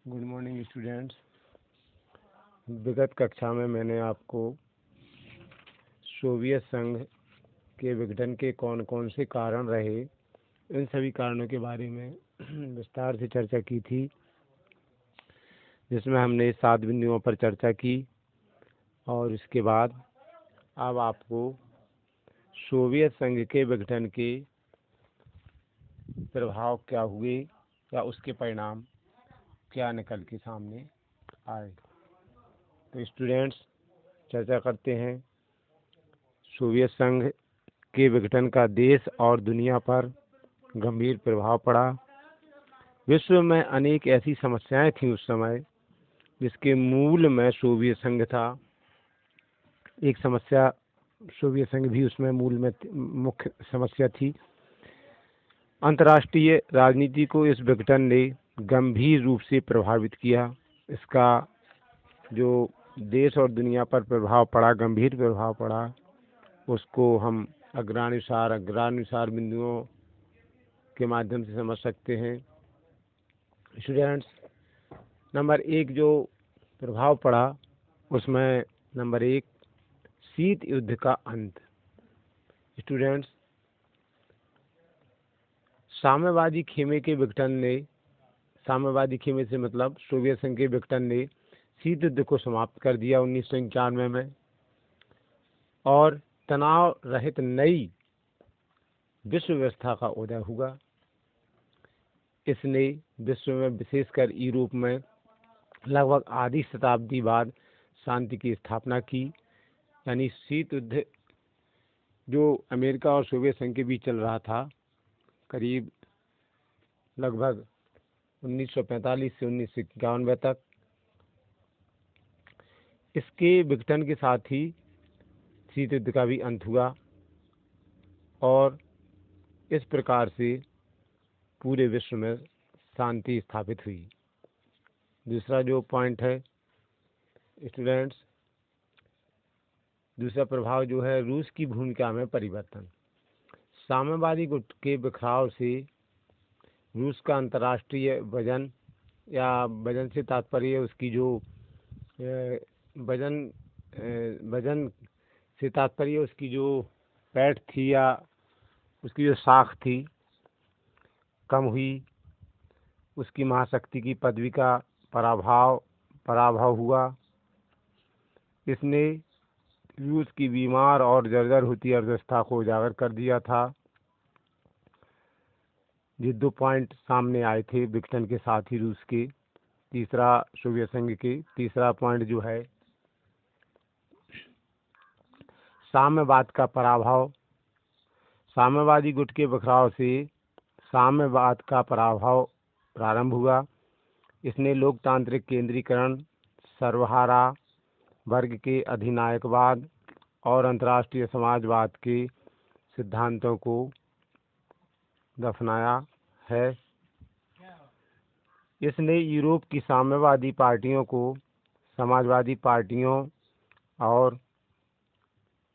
Good morning students. विगत कक्षा में मैंने आपको सोवियत संघ के विघटन के कौन कौन से कारण रहे, इन सभी कारणों के बारे में विस्तार से चर्चा की थी, जिसमें हमने 7 बिंदुओं पर चर्चा की। और इसके बाद अब आपको सोवियत संघ के विघटन के प्रभाव क्या हुए या उसके परिणाम क्या निकल के सामने आए। तो स्टूडेंट्स, चर्चा करते हैं। सोवियत संघ के विघटन का देश और दुनिया पर गंभीर प्रभाव पड़ा। विश्व में अनेक ऐसी समस्याएं थीं उस समय जिसके मूल में सोवियत संघ था। एक समस्या सोवियत संघ भी उसमें मूल में मुख्य समस्या थी। अंतर्राष्ट्रीय राजनीति को इस विघटन ने गंभीर रूप से प्रभावित किया। इसका जो देश और दुनिया पर प्रभाव पड़ा, गंभीर प्रभाव पड़ा, उसको हम अग्रानुसार बिंदुओं के माध्यम से समझ सकते हैं। स्टूडेंट्स, नंबर 1 जो प्रभाव पड़ा उसमें नंबर 1 शीत युद्ध का अंत। स्टूडेंट्स, साम्यवादी खेमे के विघटन ने, साम्यवादी खेमे से मतलब सोवियत संघ के विघटन ने शीत युद्ध को समाप्त कर दिया 1991 में, और तनाव रहित नई विश्व व्यवस्था का उदय हुआ। इसने विश्व में, विशेषकर यूरोप में, लगभग आधी शताब्दी बाद शांति की स्थापना की। यानी शीत युद्ध जो अमेरिका और सोवियत संघ के बीच चल रहा था, करीब लगभग 1945 से 1991 तक, इसके विघटन के साथ ही शीत युद्ध का भी अंत हुआ और इस प्रकार से पूरे विश्व में शांति स्थापित हुई। दूसरा जो पॉइंट है स्टूडेंट्स, दूसरा प्रभाव जो है रूस की भूमिका में परिवर्तन। साम्यवादी गुट के बिखराव से रूस का अंतर्राष्ट्रीय वजन, या वजन से तात्पर्य उसकी जो वजन से तात्पर्य उसकी जो पैठ थी या उसकी जो साख थी, कम हुई। उसकी महाशक्ति की पदवी का पराभव हुआ। इसने रूस की बीमार और जर्जर होती अर्थव्यवस्था को उजागर कर दिया था। ये 2 पॉइंट सामने आए थे विघटन के साथ ही रूस के, तीसरा सोवियत संघ के। तीसरा पॉइंट जो है साम्यवाद का पराभव। साम्यवादी गुट के बिखराव से साम्यवाद का पराभव प्रारंभ हुआ। इसने लोकतांत्रिक केंद्रीकरण, सर्वहारा वर्ग के अधिनायकवाद और अंतर्राष्ट्रीय समाजवाद के सिद्धांतों को दफनाया है। इसने यूरोप की साम्यवादी पार्टियों को समाजवादी पार्टियों और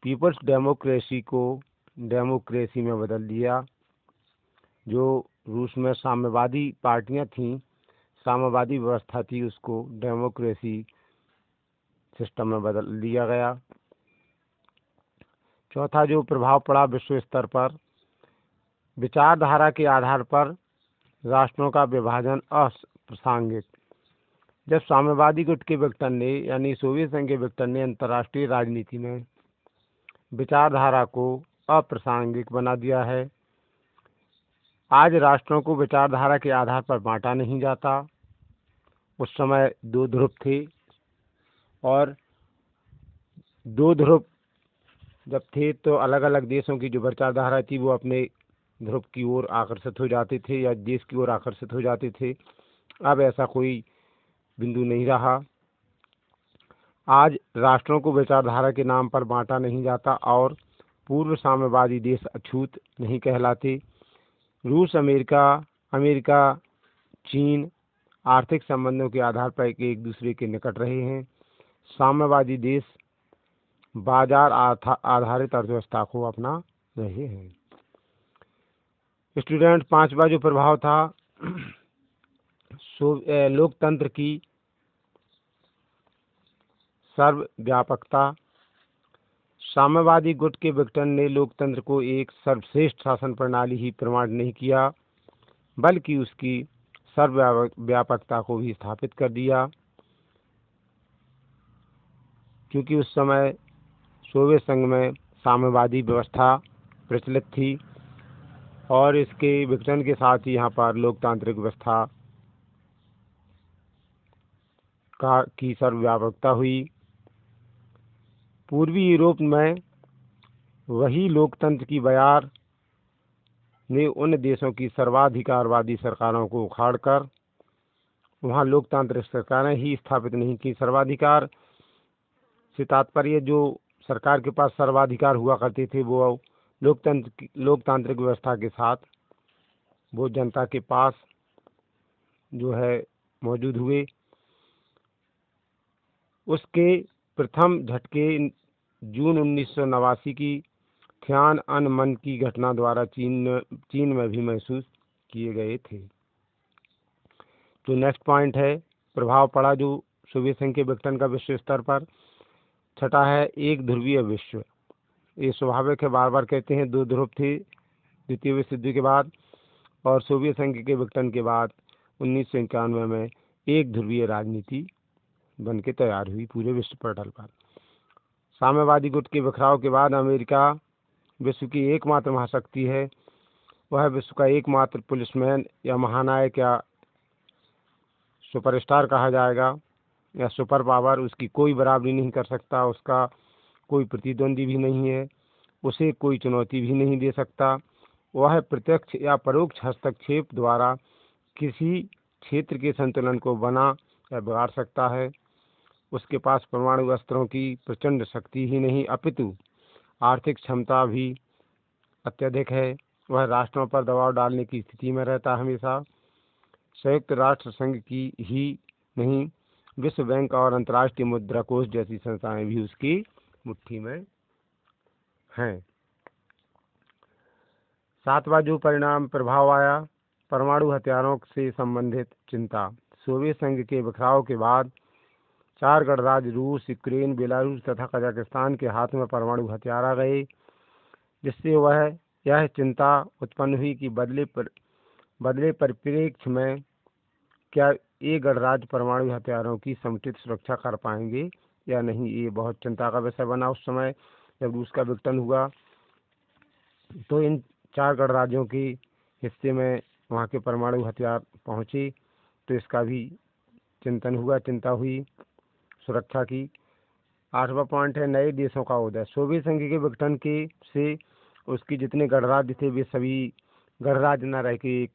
पीपल्स डेमोक्रेसी को डेमोक्रेसी में बदल दिया। जो रूस में साम्यवादी पार्टियां थीं, साम्यवादी व्यवस्था थी, उसको डेमोक्रेसी सिस्टम में बदल दिया गया। चौथा जो प्रभाव पड़ा विश्व स्तर पर, विचारधारा के आधार पर राष्ट्रों का विभाजन अप्रासंगिक। जब साम्यवादी गुट के विघटन ने, यानी सोवियत संघ के विघटन ने अंतर्राष्ट्रीय राजनीति में विचारधारा को अप्रासंगिक बना दिया है। आज राष्ट्रों को विचारधारा के आधार पर बांटा नहीं जाता। उस समय 2 ध्रुव थे, और 2 ध्रुव जब थे तो अलग अलग देशों की जो विचारधारा थी वो अपने ध्रुव की ओर आकर्षित हो जाते थे या देश की ओर आकर्षित हो जाते थे। अब ऐसा कोई बिंदु नहीं रहा। आज राष्ट्रों को विचारधारा के नाम पर बांटा नहीं जाता और पूर्व साम्यवादी देश अछूत नहीं कहलाते। रूस, अमेरिका, चीन आर्थिक संबंधों के आधार पर एक दूसरे के निकट रहे हैं। साम्यवादी देश बाजार आधारित अर्थव्यवस्था को अपना रहे हैं। स्टूडेंट, 5वां जो प्रभाव था लोकतंत्र की सर्वव्यापकता। साम्यवादी गुट के विघटन ने लोकतंत्र को एक सर्वश्रेष्ठ शासन प्रणाली ही प्रमाणित नहीं किया, बल्कि उसकी सर्वव्यापकता को भी स्थापित कर दिया, क्योंकि उस समय सोवियत संघ में साम्यवादी व्यवस्था प्रचलित थी और इसके विघटन के साथ ही यहाँ पर लोकतांत्रिक व्यवस्था की सर्वव्यापकता हुई। पूर्वी यूरोप में वही लोकतंत्र की बयार ने उन देशों की सर्वाधिकारवादी सरकारों को उखाड़कर वहाँ लोकतांत्रिक सरकारें ही स्थापित नहीं की। सर्वाधिकार से तात्पर्य जो सरकार के पास सर्वाधिकार हुआ करते थे वो लोकतांत्रिक व्यवस्था के साथ वो जनता के पास जो है मौजूद हुए। उसके प्रथम झटके जून 1989 की थियानअनमन की घटना द्वारा चीन में भी महसूस किए गए थे। तो नेक्स्ट पॉइंट है प्रभाव पड़ा जो सोवियत संघ के विघटन का विश्व स्तर पर। छठा है एक ध्रुवीय विश्व। ये स्वाभाविक है, बार बार कहते हैं, दो ध्रुव थे द्वितीय विश्व युद्ध के बाद और सोवियत संघ के विघटन के बाद 1991 में एक ध्रुवीय राजनीति बन के तैयार हुई पूरे विश्व पटल पर। साम्यवादी गुट के बिखराव के बाद अमेरिका विश्व की एकमात्र महाशक्ति है। वह विश्व का एकमात्र पुलिसमैन या महानायक या सुपरस्टार कहा जाएगा या सुपर पावर। उसकी कोई बराबरी नहीं कर सकता, उसका कोई प्रतिद्वंदी भी नहीं है, उसे कोई चुनौती भी नहीं दे सकता। वह प्रत्यक्ष या परोक्ष हस्तक्षेप द्वारा किसी क्षेत्र के संतुलन को बना या बिगाड़ सकता है। उसके पास परमाणु अस्त्रों की प्रचंड शक्ति ही नहीं अपितु आर्थिक क्षमता भी अत्यधिक है। वह राष्ट्रों पर दबाव डालने की स्थिति में रहता है हमेशा। संयुक्त राष्ट्र संघ की ही नहीं, विश्व बैंक और अंतर्राष्ट्रीय मुद्रा कोष जैसी संस्थाएं भी उसकी मुट्ठी में हैं। सातवां जो परिणाम प्रभाव आया, परमाणु हथियारों से संबंधित चिंता। सोवियत संघ के बिखराव के बाद 4 गणराज्य रूस, यूक्रेन, बेलारूस तथा कजाकिस्तान के हाथ में परमाणु हथियार आ गए, जिससे वह यह चिंता उत्पन्न हुई कि बदले परिप्रेक्ष्य में क्या ये गणराज्य परमाणु हथियारों की समुचित सुरक्षा कर पाएंगे या नहीं। ये बहुत चिंता का विषय बना उस समय जब रूस का विघटन हुआ। तो इन 4 गणराज्यों के हिस्से में वहाँ के परमाणु हथियार पहुँचे तो इसका भी चिंतन हुआ, चिंता हुई सुरक्षा की। 8वां पॉइंट है नए देशों का उदय। सोवियत संघ के विघटन के से उसके जितने गणराज्य थे वे सभी गणराज्य न रह के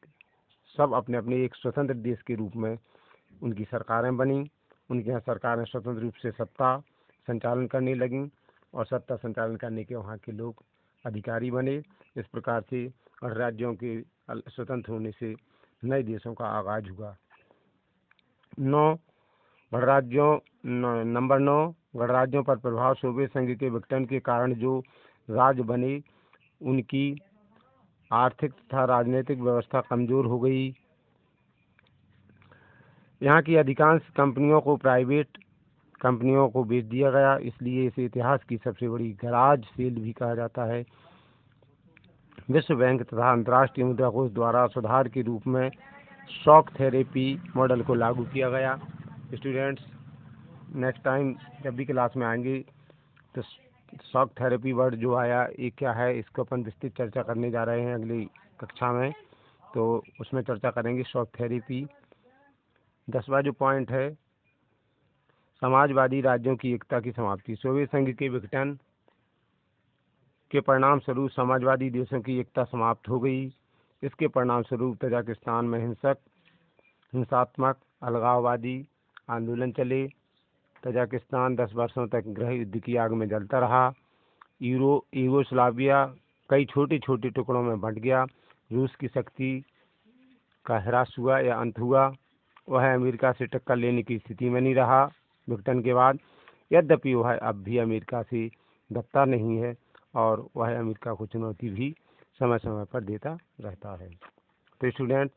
सब अपने अपने एक स्वतंत्र देश के रूप में उनकी सरकारें बनी। उनके यहाँ सरकारें स्वतंत्र रूप से सत्ता संचालन करने लगीं और सत्ता संचालन करने के वहाँ के लोग अधिकारी बने। इस प्रकार से गणराज्यों के स्वतंत्र होने से नए देशों का आगाज हुआ। नंबर 9 गणराज्यों पर प्रभाव। सोवियत संघ के विघटन के कारण जो राज्य बने उनकी आर्थिक तथा राजनीतिक व्यवस्था कमजोर हो गई। यहाँ की अधिकांश कंपनियों को प्राइवेट कंपनियों को बेच दिया गया, इसलिए इसे इतिहास की सबसे बड़ी गराज सेल भी कहा जाता है। विश्व बैंक तथा अंतर्राष्ट्रीय मुद्रा कोष द्वारा सुधार के रूप में शॉक थेरेपी मॉडल को लागू किया गया। स्टूडेंट्स नेक्स्ट टाइम जब भी क्लास में आएंगे तो शॉक थेरेपी वर्ड जो आया ये क्या है इसको अपन विस्तृत चर्चा करने जा रहे हैं अगली कक्षा में, तो उसमें चर्चा करेंगे शॉक थेरेपी। 10वां जो पॉइंट है समाजवादी राज्यों की एकता की समाप्ति। सोवियत संघ के विघटन के परिणाम स्वरूप समाजवादी देशों की एकता समाप्त हो गई। इसके परिणाम स्वरूप तजाकिस्तान में हिंसात्मक अलगाववादी आंदोलन चले। तजाकिस्तान 10 वर्षों तक गृह युद्ध की आग में जलता रहा। यूगोस्लाविया कई छोटे छोटे टुकड़ों में बंट गया। रूस की शक्ति का ह्रास हुआ या अंत हुआ। वह अमेरिका से टक्कर लेने की स्थिति में नहीं रहा विघटन के बाद, यद्यपि वह अब भी अमेरिका से दबता नहीं है और वह अमेरिका को चुनौती भी समय समय पर देता रहता है। तो स्टूडेंट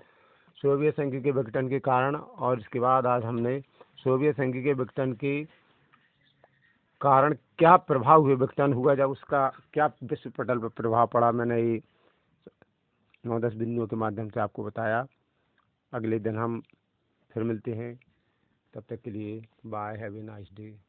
सोवियत संघ के विघटन के कारण, और इसके बाद आज हमने सोवियत संघ के विघटन के कारण क्या प्रभाव हुए, विघटन हुआ जब उसका क्या विश्व पटल पर प्रभाव पड़ा, मैंने ये 9-10 बिंदुओं के माध्यम से आपको बताया। अगले दिन हम फिर मिलते हैं, तब तक के लिए bye, have a nice day.